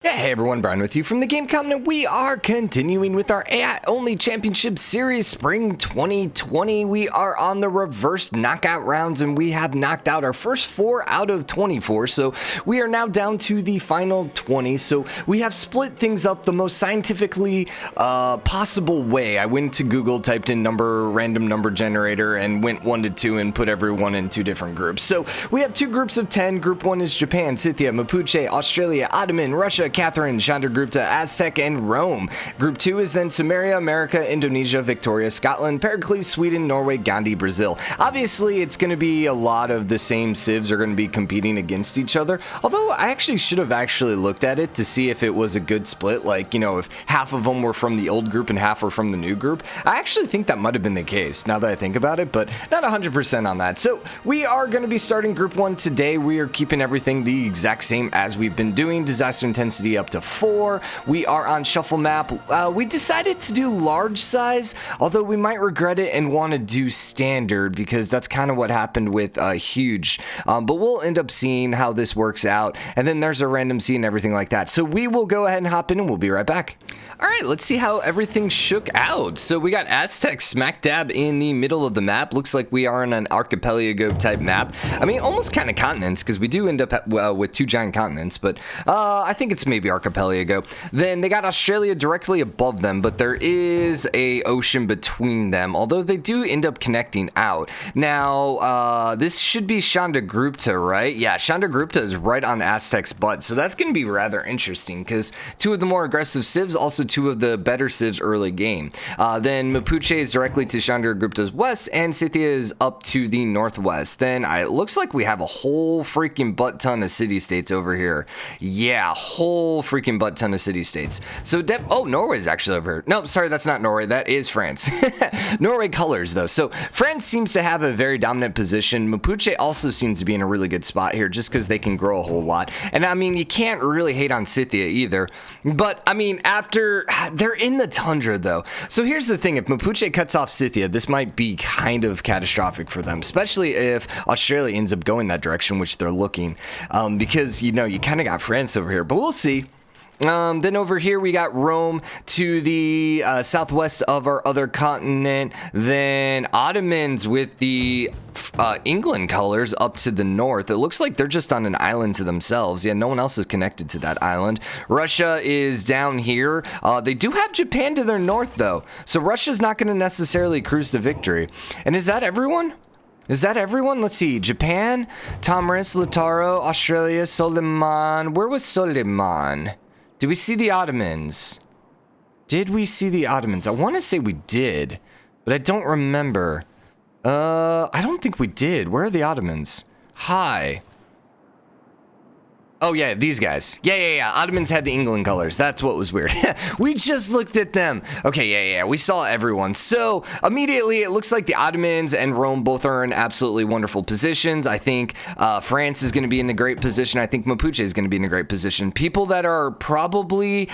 Yeah, hey everyone, Brian with you from TheGameCommon. We are continuing with our AI-only championship series, Spring 2020. We are on the reverse knockout rounds, and we have knocked out our first 4 out of 24. So we are now down to the final 20. So we have split things up the most scientifically possible way. I went to Google, typed in random number generator, and went 1 to 2 and put everyone in 2 different groups. So we have 2 groups of 10. Group 1 is Japan, Scythia, Mapuche, Australia, Ottoman, Russia, Catherine, Chandragupta, Aztec, and Rome. Group 2 is then Sumeria, America, Indonesia, Victoria, Scotland, Pericles, Sweden, Norway, Gandhi, Brazil. Obviously, it's going to be a lot of the same civs are going to be competing against each other, although I actually should have looked at it to see if it was a good split, like, you know, if half of them were from the old group and half were from the new group. I actually think that might have been the case, now that I think about it, but not 100% on that. So we are going to be starting Group 1 today. We are keeping everything the exact same as we've been doing. Disaster intensity up to 4. We are on shuffle map. We decided to do large size, although we might regret it and want to do standard because that's kind of what happened with huge. But we'll end up seeing how this works out. And then there's a random seed and everything like that. So we will go ahead and hop in and we'll be right back. All right, let's see how everything shook out. So we got Aztec smack dab in the middle of the map. Looks like we are on an archipelago type map. I mean, almost kind of continents because we do end up with 2 giant continents, but I think it's maybe archipelago. Then they got Australia directly above them, but there is a ocean between them, although they do end up connecting out. Now, this should be Chandragupta, right? Yeah, Chandragupta is right on Aztec's butt, so that's going to be rather interesting because 2 of the more aggressive civs, also 2 of the better civs early game. Then Mapuche is directly to Chandragupta's west, and Scythia is up to the northwest. Then it looks like we have a whole freaking butt ton of city-states over here. Yeah, whole freaking butt ton of city-states. So, oh, Norway's actually over here. No, sorry, that's not Norway. That is France. Norway colors, though. So, France seems to have a very dominant position. Mapuche also seems to be in a really good spot here just because they can grow a whole lot. And, I mean, you can't really hate on Scythia either. But, I mean, they're in the tundra, though. So, here's the thing. If Mapuche cuts off Scythia, this might be kind of catastrophic for them, especially if Australia ends up going that direction, which they're looking. Because, you know, you kind of got France over here. But we'll see. Then over here we got Rome to the southwest of our other continent. Then Ottomans with the England colors up to the north. It looks like they're just on an island to themselves. Yeah, no one else is connected to that island. Russia is down here. They do have Japan to their north, though. So Russia's not going to necessarily cruise to victory. And is that everyone? Is that everyone? Let's see. Japan, Tomris, Lautaro, Australia, Soliman. Where was Soliman? Did we see the Ottomans? Did we see the Ottomans? I want to say we did, but I don't remember. I don't think we did. Where are the Ottomans? Hi. Oh, yeah, these guys. Yeah. Ottomans had the England colors. That's what was weird. We just looked at them. Okay, yeah. We saw everyone. So, immediately, it looks like the Ottomans and Rome both are in absolutely wonderful positions. I think France is going to be in a great position. I think Mapuche is going to be in a great position. People that are probably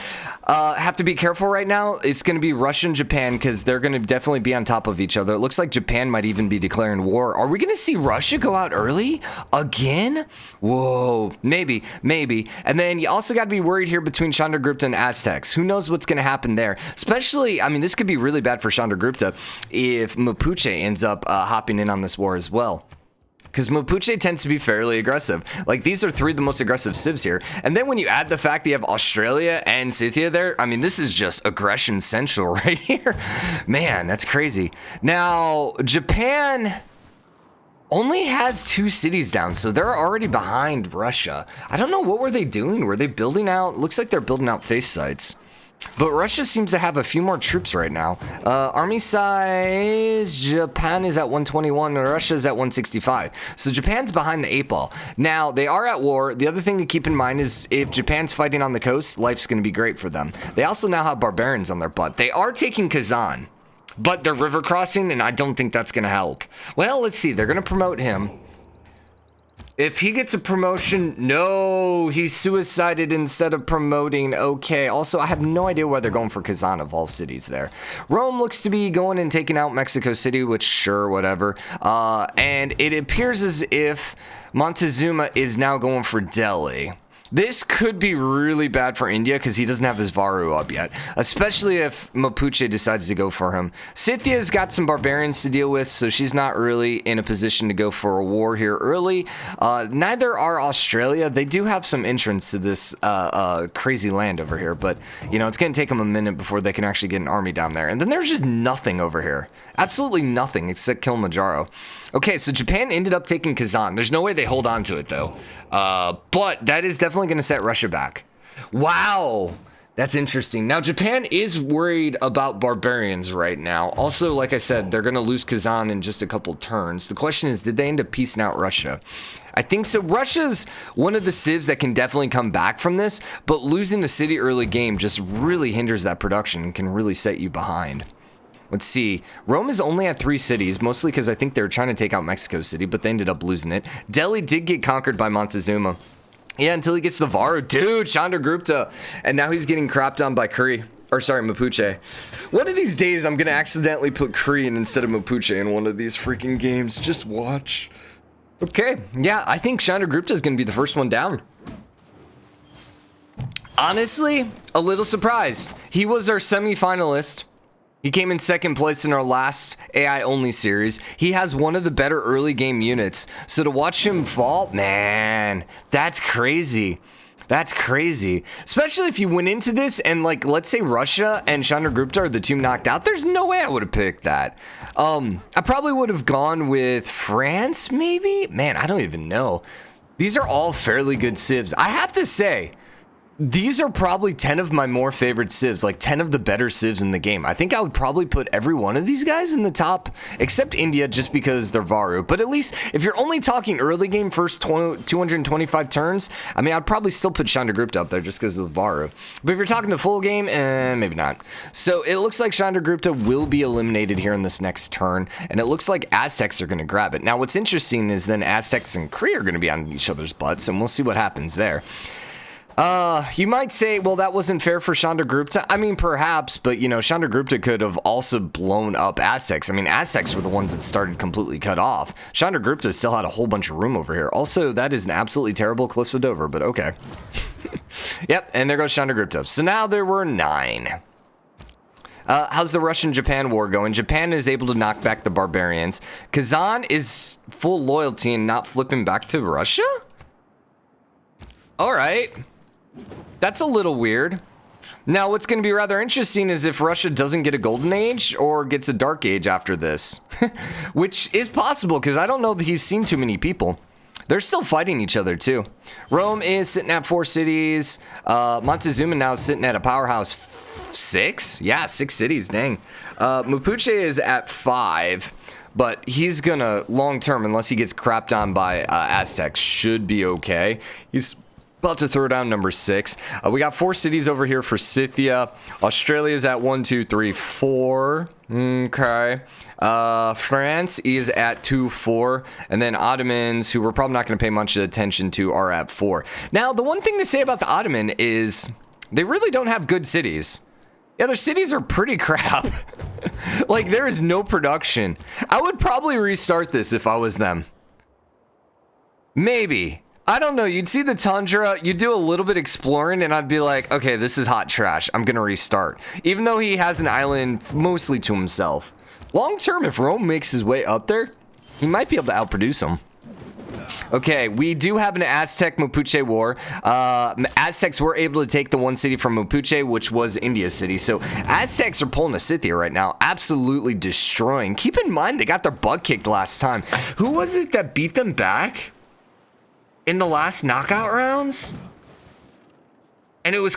have to be careful right now, it's going to be Russia and Japan because they're going to definitely be on top of each other. It looks like Japan might even be declaring war. Are we going to see Russia go out early? Again? Whoa. Maybe. And then you also got to be worried here between Chandragupta and Aztecs. Who knows what's going to happen there? Especially, I mean, this could be really bad for Chandragupta if Mapuche ends up hopping in on this war as well. Because Mapuche tends to be fairly aggressive. Like, these are 3 of the most aggressive civs here. And then when you add the fact that you have Australia and Scythia there, I mean, this is just aggression central right here. Man, that's crazy. Now, Japan only has 2 cities down, so they're already behind Russia. I don't know, what were they doing? Were they building out? Looks like they're building out face sites. But Russia seems to have a few more troops right now. Army size, Japan is at 121 and Russia is at 165. So Japan's behind the 8 ball. Now, they are at war. The other thing to keep in mind is if Japan's fighting on the coast, life's going to be great for them. They also now have barbarians on their butt. They are taking Kazan, but they're river crossing, and I don't think that's going to help. Well, let's see. They're going to promote him. If he gets a promotion, no, he suicided instead of promoting. Okay, also, I have no idea why they're going for Kazan of all cities there. Rome looks to be going and taking out Mexico City, which, sure, whatever. And it appears as if Montezuma is now going for Delhi. This could be really bad for India because he doesn't have his Varu up yet, especially if Mapuche decides to go for him. Scythia's got some barbarians to deal with, so she's not really in a position to go for a war here early. Neither are Australia. They do have some entrance to this crazy land over here, but, you know, it's going to take them a minute before they can actually get an army down there. And then there's just nothing over here. Absolutely nothing except Kilimanjaro. Okay, so Japan ended up taking Kazan. There's no way they hold on to it, though. But that is definitely going to set Russia back. Wow, that's interesting. Now, Japan is worried about barbarians right now. Also, like I said, they're going to lose Kazan in just a couple turns. The question is, did they end up piecing out Russia? I think so. Russia's one of the civs that can definitely come back from this, but losing a city early game just really hinders that production and can really set you behind. Let's see. Rome is only at 3 cities, mostly because I think they were trying to take out Mexico City, but they ended up losing it. Delhi did get conquered by Montezuma. Yeah, until he gets the Varu. Dude, Chandragupta. And now he's getting crapped on by Mapuche. One of these days, I'm going to accidentally put Korean instead of Mapuche in one of these freaking games. Just watch. Okay. Yeah, I think Chandragupta is going to be the first one down. Honestly, a little surprised. He was our semi-finalist. He came in second place in our last AI-only series. He has one of the better early game units. So to watch him fall, man, that's crazy. That's crazy. Especially if you went into this and, like, let's say Russia and Chandragupta are the 2 knocked out. There's no way I would have picked that. I probably would have gone with France, maybe? Man, I don't even know. These are all fairly good civs. I have to say, these are probably 10 of my more favorite civs, like 10 of the better civs in the game. I think I would probably put every one of these guys in the top, except India, just because they're Varu. But at least, if you're only talking early game, first 225 turns, I mean, I'd probably still put Chandragupta up there just because of Varu. But if you're talking the full game, maybe not. So it looks like Chandragupta will be eliminated here in this next turn, and it looks like Aztecs are going to grab it. Now, what's interesting is then Aztecs and Khmer are going to be on each other's butts, and we'll see what happens there. You might say, well, that wasn't fair for Chandragupta. I mean, perhaps, but, you know, Chandragupta could have also blown up Aztecs. I mean, Aztecs were the ones that started completely cut off. Chandragupta still had a whole bunch of room over here. Also, that is an absolutely terrible Callisto Dover, but okay. Yep, and there goes Chandragupta. So now there were 9. How's the Russian-Japan war going? Japan is able to knock back the barbarians. Kazan is full loyalty and not flipping back to Russia? All right. That's a little weird. Now, what's going to be rather interesting is if Russia doesn't get a golden age or gets a dark age after this, which is possible because I don't know that he's seen too many people. They're still fighting each other, too. Rome is sitting at 4 cities. Montezuma now is sitting at a powerhouse 6. Yeah, 6 cities, dang. Mapuche is at 5, but he's going to, long term, unless he gets crapped on by Aztecs, should be okay. He's about to throw down number 6. We got 4 cities over here for Scythia. Australia's at 1, 2, 3, 4. Okay. France is at 2, 4. And then Ottomans, who we're probably not going to pay much attention to, are at 4. Now, the one thing to say about the Ottoman is they really don't have good cities. Yeah, their cities are pretty crap. Like, there is no production. I would probably restart this if I was them. Maybe. I don't know. You'd see the tundra, you'd do a little bit exploring, and I'd be like, okay, this is hot trash. I'm going to restart. Even though he has an island mostly to himself. Long term, if Rome makes his way up there, he might be able to outproduce him. Okay, we do have an Aztec-Mapuche war. Aztecs were able to take the 1 city from Mapuche, which was India's city. So Aztecs are pulling a Scythia right now, absolutely destroying. Keep in mind, they got their butt kicked last time. Who was it that beat them back in the last knockout rounds? And it was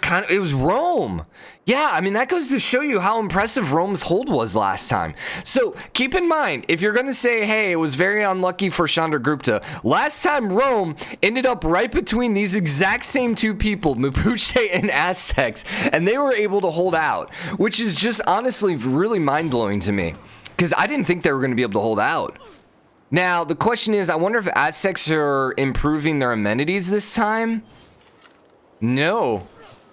Rome. Yeah, I mean, that goes to show you how impressive Rome's hold was last time. So keep in mind, if you're going to say, hey, it was very unlucky for Chandragupta, last time Rome ended up right between these exact same 2 people, Mapuche and Aztecs, and they were able to hold out, which is just honestly really mind-blowing to me, because I didn't think they were going to be able to hold out. Now, the question is, I wonder if Aztecs are improving their amenities this time? No.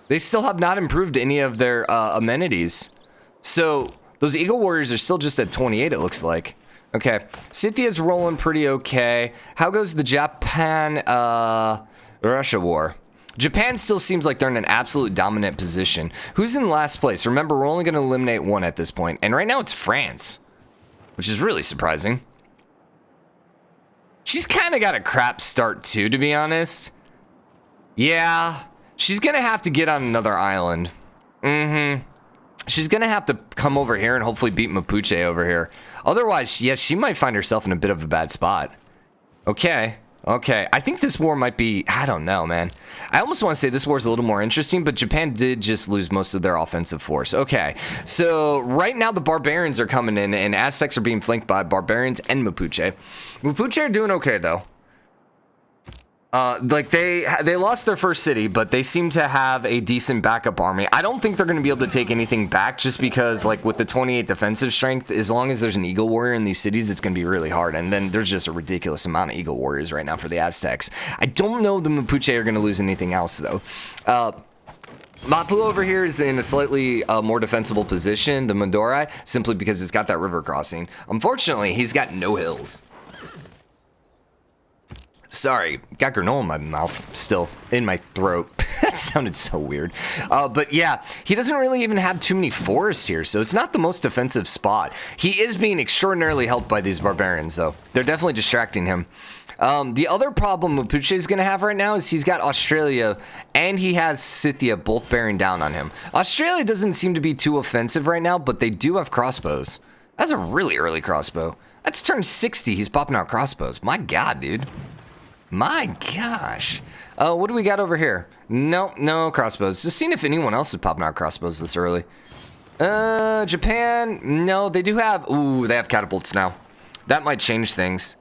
They still have not improved any of their amenities. So, those Eagle Warriors are still just at 28, it looks like. Okay. Scythia's rolling pretty okay. How goes the Japan-Russia war? Japan still seems like they're in an absolute dominant position. Who's in last place? Remember, we're only going to eliminate one at this point. And right now it's France, which is really surprising. She's kind of got a crap start too, to be honest. Yeah, she's going to have to get on another island. She's going to have to come over here and hopefully beat Mapuche over here. Otherwise, yes, she might find herself in a bit of a bad spot. Okay. I think this war might be, I don't know, man. I almost want to say this war is a little more interesting, but Japan did just lose most of their offensive force. Okay, so right now the barbarians are coming in, and Aztecs are being flanked by barbarians and Mapuche. Mapuche are doing okay, though. Like they lost their first city, but they seem to have a decent backup army. I don't think they're going to be able to take anything back just because, like, with the 28 defensive strength, as long as there's an Eagle Warrior in these cities, it's going to be really hard. And then there's just a ridiculous amount of Eagle Warriors right now for the Aztecs. I don't know the Mapuche are going to lose anything else, though. Mapu over here is in a slightly more defensible position than Madurai, simply because it's got that river crossing. Unfortunately, he's got no hills. Sorry, got granola in my mouth, still in my throat. That sounded so weird. But yeah, he doesn't really even have too many forests here, so it's not the most defensive spot. He is being extraordinarily helped by these barbarians, though. They're definitely distracting him. The other problem Mapuche is going to have right now is he's got Australia and he has Scythia both bearing down on him. Australia doesn't seem to be too offensive right now, but they do have crossbows. That's a really early crossbow. That's turn 60. He's popping out crossbows. My God, dude. My gosh. What do we got over here? No crossbows. Just seeing if anyone else is popping out crossbows this early. Japan. No, they do have... Ooh, they have catapults now. That might change things.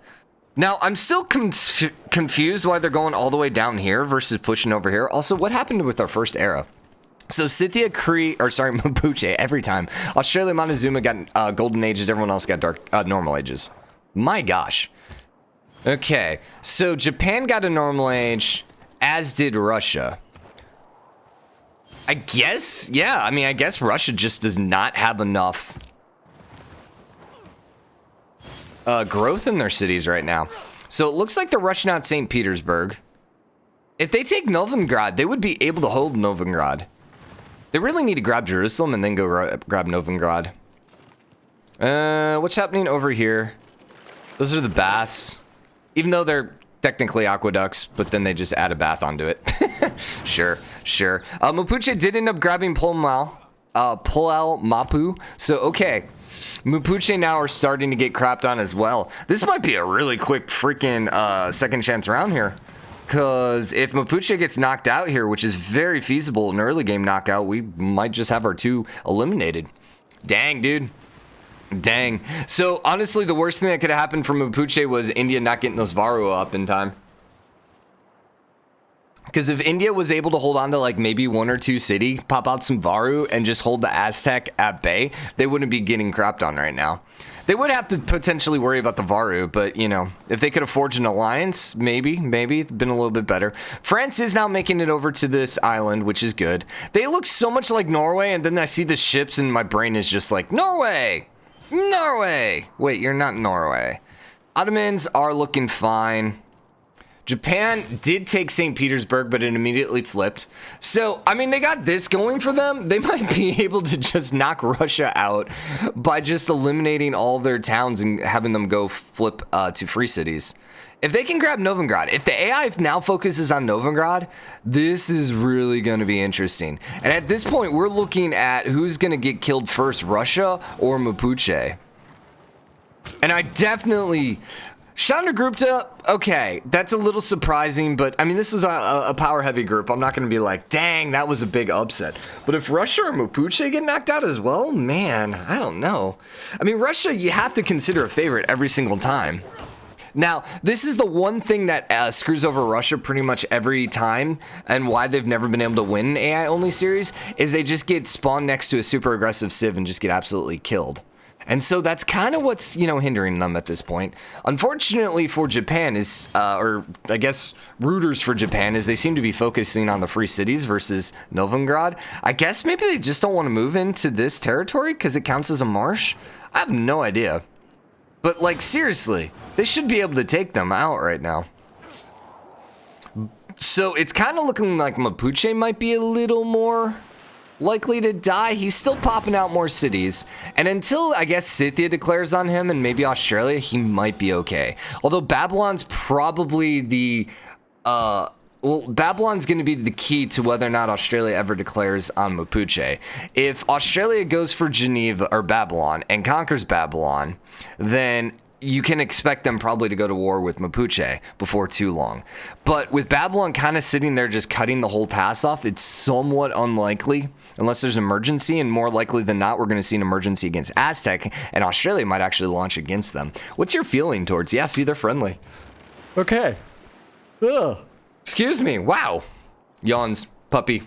Now, I'm still confused why they're going all the way down here versus pushing over here. Also, what happened with our first era? So Scythia, Mapuche, every time. Australia, Montezuma got golden ages. Everyone else got normal ages. My gosh. Okay, so Japan got a normal age, as did Russia. I guess, yeah, I mean, I guess Russia just does not have enough growth in their cities right now. So it looks like they're rushing out St. Petersburg. If they take Novigrad, they would be able to hold Novigrad. They really need to grab Jerusalem and then go grab Novigrad. What's happening over here? Those are the baths. Even though they're technically aqueducts, but then they just add a bath onto it. Sure. Mapuche did end up grabbing Pulal Mapu. So, okay. Mapuche now are starting to get crapped on as well. This might be a really quick freaking second chance round here. Because if Mapuche gets knocked out here, which is very feasible, an early game knockout, we might just have our two eliminated. Dang, dude. Dang. So, honestly, the worst thing that could have happened for Mapuche was India not getting those Varu up in time. Because if India was able to hold on to, like, maybe one or two city, pop out some Varu, and just hold the Aztec at bay, they wouldn't be getting crapped on right now. They would have to potentially worry about the Varu, but, you know, if they could have forged an alliance, maybe, it's been a little bit better. France is now making it over to this island, which is good. They look so much like Norway, and then I see the ships, and my brain is just like, Norway! Wait, you're not Norway. Ottomans are looking fine. Japan did take St. Petersburg, but it immediately flipped. So, I mean, they got this going for them. They might be able to just knock Russia out by just eliminating all their towns and having them go flip to free cities. If they can grab Novigrad, if the AI now focuses on Novigrad, this is really going to be interesting. And at this point, we're looking at who's going to get killed first, Russia or Mapuche. And I definitely... Chandragupta, okay, that's a little surprising, but I mean, this is a power-heavy group. I'm not going to be like, dang, that was a big upset. But if Russia or Mapuche get knocked out as well, man, I don't know. I mean, Russia, you have to consider a favorite every single time. Now, this is the one thing that screws over Russia pretty much every time, and why they've never been able to win an AI-only series, is they just get spawned next to a super aggressive civ and just get absolutely killed. And so that's kind of what's, you know, hindering them at this point. Unfortunately for Japan is, or I guess rooters for Japan, is they seem to be focusing on the free cities versus Novigrad. I guess maybe they just don't want to move into this territory because it counts as a marsh. I have no idea. But, like, seriously, they should be able to take them out right now. So it's kind of looking like Mapuche might be a little more likely to die. He's still popping out more cities. And until, I guess, Scythia declares on him and maybe Australia, he might be okay. Although Babylon's probably the... Well, Babylon's going to be the key to whether or not Australia ever declares on Mapuche. If Australia goes for Geneva or Babylon and conquers Babylon, then you can expect them probably to go to war with Mapuche before too long. But with Babylon kind of sitting there just cutting the whole pass off, it's somewhat unlikely unless there's an emergency, and more likely than not, we're going to see an emergency against Aztec, and Australia might actually launch against them. What's your feeling towards? Yeah, see, they're friendly. Okay. Ugh. Excuse me. Wow. Yawns. Puppy.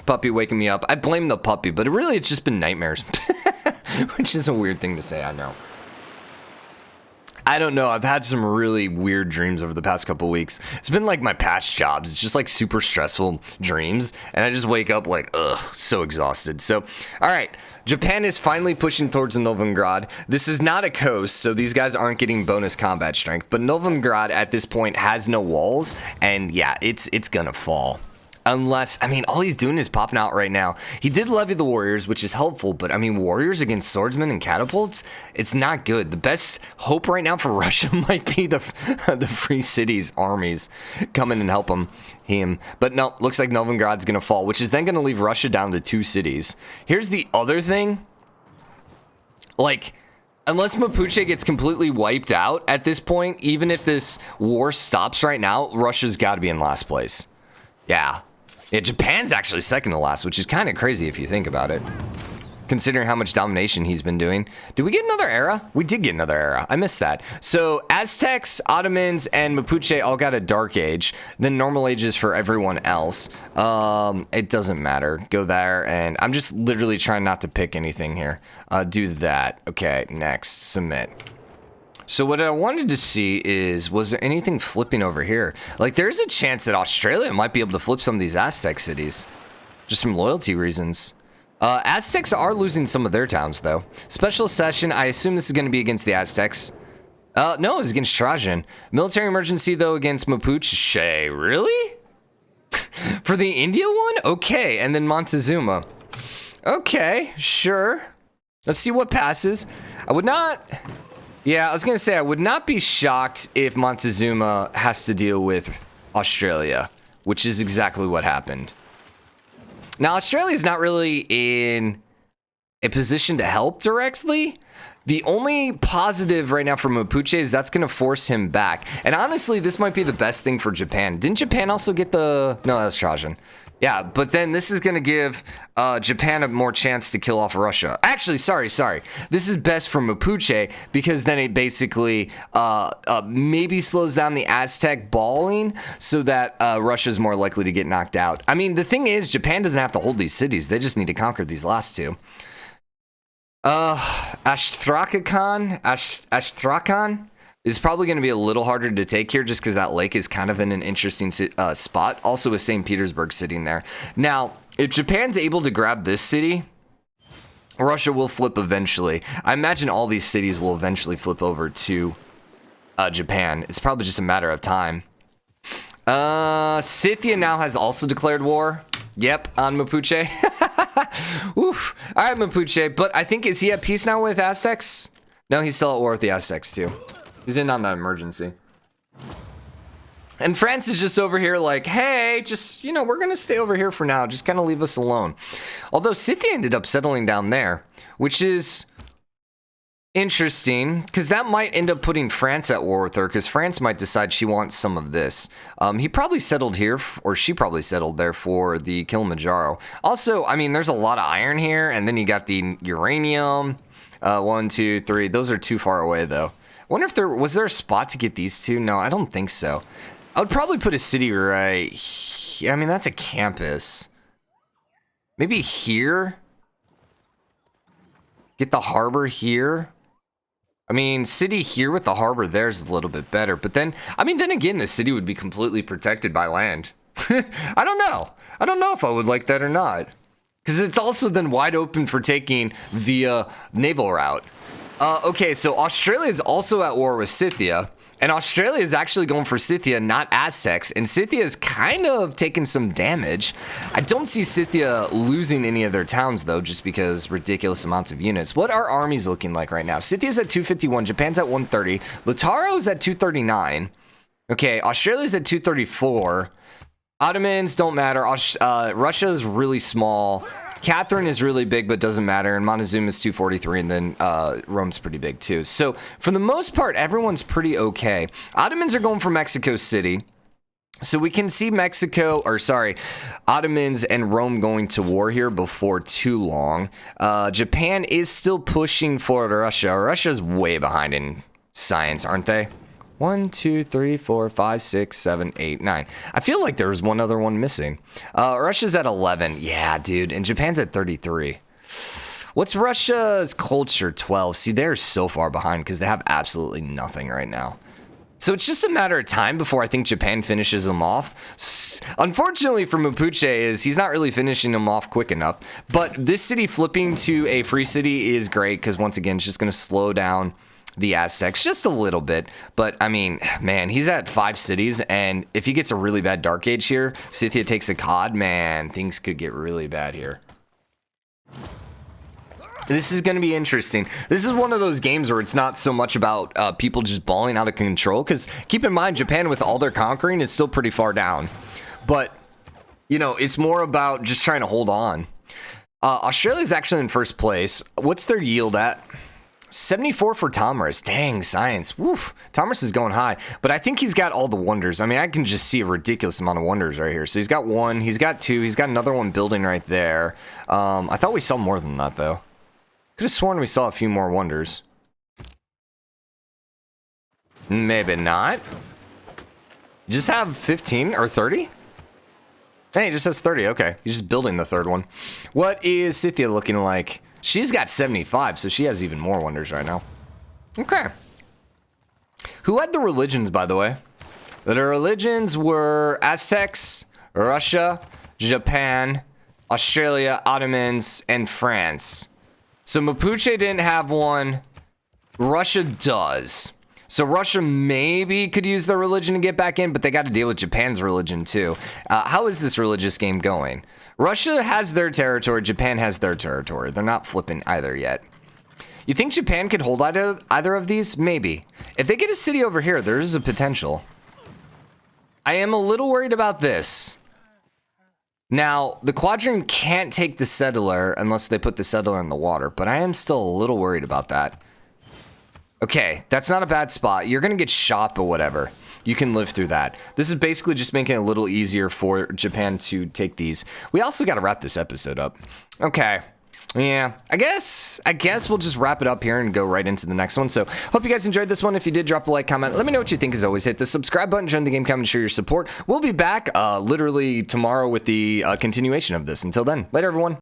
Puppy waking me up. I blame the puppy, but really it's just been nightmares. Which is a weird thing to say, I know. I don't know. I've had some really weird dreams over the past couple weeks. It's been like my past jobs. It's just like super stressful dreams. And I just wake up like, ugh, so exhausted. So, all right. Japan is finally pushing towards Novigrad. This is not a coast, so these guys aren't getting bonus combat strength. But Novigrad at this point has no walls. And yeah, it's gonna fall. Unless, I mean, all he's doing is popping out right now. He did levy the warriors, which is helpful, but I mean, warriors against swordsmen and catapults, it's not good. The best hope right now for Russia might be the Free Cities armies coming and help him. But no, looks like Novigrad's going to fall, which is then going to leave Russia down to 2 cities. Here's the other thing. Like, unless Mapuche gets completely wiped out at this point, even if this war stops right now, Russia's got to be in last place. Yeah. Yeah, Japan's actually second to last, which is kind of crazy if you think about it, considering how much domination he's been doing. Did we get another era? We did get another era. I missed that. So Aztecs, Ottomans, and Mapuche all got a dark age. Then normal ages for everyone else. It doesn't matter. Go there, and I'm just literally trying not to pick anything here. Do that. Okay, next. Submit. So what I wanted to see is, was there anything flipping over here? Like, there's a chance that Australia might be able to flip some of these Aztec cities. Just from loyalty reasons. Aztecs are losing some of their towns, though. Special session, I assume this is going to be against the Aztecs. No, it's against Trajan. Military emergency, though, against Mapuche. Really? For the India one? Okay, and then Montezuma. Okay, sure. Let's see what passes. I would not... Yeah, I was going to say, I would not be shocked if Montezuma has to deal with Australia, which is exactly what happened. Now, Australia's not really in a position to help directly. The only positive right now for Mapuche is that's going to force him back. And honestly, this might be the best thing for Japan. Didn't Japan also get the... No, that was Trajan. Yeah, but then this is going to give Japan a more chance to kill off Russia. Actually, sorry. This is best for Mapuche because then it basically maybe slows down the Aztec balling so that Russia's more likely to get knocked out. I mean, the thing is, Japan doesn't have to hold these cities. They just need to conquer these last two. Astrakhan is probably going to be a little harder to take here just because that lake is kind of in an interesting spot. Also with St. Petersburg sitting there. Now, if Japan's able to grab this city, Russia will flip eventually. I imagine all these cities will eventually flip over to Japan. It's probably just a matter of time. Scythia now has also declared war. Yep, on Mapuche. Oof. All right, Mapuche. But I think, is he at peace now with Aztecs? No, he's still at war with the Aztecs too. He's in on that emergency. And France is just over here like, hey, just, you know, we're going to stay over here for now. Just kind of leave us alone. Although Scythia ended up settling down there, which is interesting because that might end up putting France at war with her because France might decide she wants some of this. He probably settled here, or she probably settled there for the Kilimanjaro. Also, I mean, there's a lot of iron here, and then you got the uranium. 1, 2, 3. Those are too far away, though. I wonder if was there a spot to get these two? No, I don't think so. I would probably put a city right here. I mean, that's a campus. Maybe here? Get the harbor here? I mean, city here with the harbor there is a little bit better. But then, I mean, then again, the city would be completely protected by land. I don't know. I don't know if I would like that or not. Because it's also then wide open for taking via naval route. Okay, so Australia is also at war with Scythia. And Australia is actually going for Scythia, not Aztecs. And Scythia is kind of taking some damage. I don't see Scythia losing any of their towns, though, just because ridiculous amounts of units. What are armies looking like right now? Scythia's at 251. Japan's at 130. Lataro's at 239. Okay, Australia's at 234. Ottomans don't matter. Russia's really small. Catherine is really big, but doesn't matter. And Montezuma's 243, and then Rome's pretty big, too. So, for the most part, everyone's pretty okay. Ottomans are going for Mexico City. So, we can see Ottomans and Rome going to war here before too long. Japan is still pushing for Russia. Russia's way behind in science, aren't they? 1, 2, 3, 4, 5, 6, 7, 8, 9. I feel like there was one other one missing. Russia's at 11. Yeah, dude. And Japan's at 33. What's Russia's culture? 12. See, they're so far behind because they have absolutely nothing right now. So it's just a matter of time before I think Japan finishes them off. Unfortunately for Mapuche is he's not really finishing them off quick enough. But this city flipping to a free city is great because once again, it's just going to slow down the Aztecs just a little bit. But I mean, man, he's at 5 cities, and if he gets a really bad Dark Age here, Scythia takes a COD, man, things could get really bad here. This is going to be interesting. This is one of those games where it's not so much about people just balling out of control, because keep in mind, Japan with all their conquering is still pretty far down. But, you know, it's more about just trying to hold on. Australia's actually in first place. What's their yield at? 74 for Thomas. Dang, science. Woof. Thomas is going high, but I think he's got all the wonders. I mean, I can just see a ridiculous amount of wonders right here. So he's got 1, he's got 2, he's got another one building right there. I thought we saw more than that, though. Could have sworn we saw a few more wonders. Maybe not. You just have 15 or 30? Hey, it just says 30. Okay, he's just building the third one. What is Scythia looking like? She's got 75, so she has even more wonders right now. Okay. Who had the religions, by the way? The religions were Aztecs, Russia, Japan, Australia, Ottomans, and France. So Mapuche didn't have one. Russia does. So Russia maybe could use their religion to get back in, but they got to deal with Japan's religion too. How is this religious game going? Russia has their territory. Japan has their territory. They're not flipping either yet. You think Japan could hold either of these? Maybe. If they get a city over here, there is a potential. I am a little worried about this. Now, the quadrant can't take the settler unless they put the settler in the water, but I am still a little worried about that. Okay, that's not a bad spot. You're going to get shot, but whatever. You can live through that. This is basically just making it a little easier for Japan to take these. We also got to wrap this episode up. Okay. Yeah, I guess we'll just wrap it up here and go right into the next one. So, hope you guys enjoyed this one. If you did, drop a like, comment. Let me know what you think. As always, hit the subscribe button, join the game, comment, show your support. We'll be back literally tomorrow with the continuation of this. Until then, later, everyone.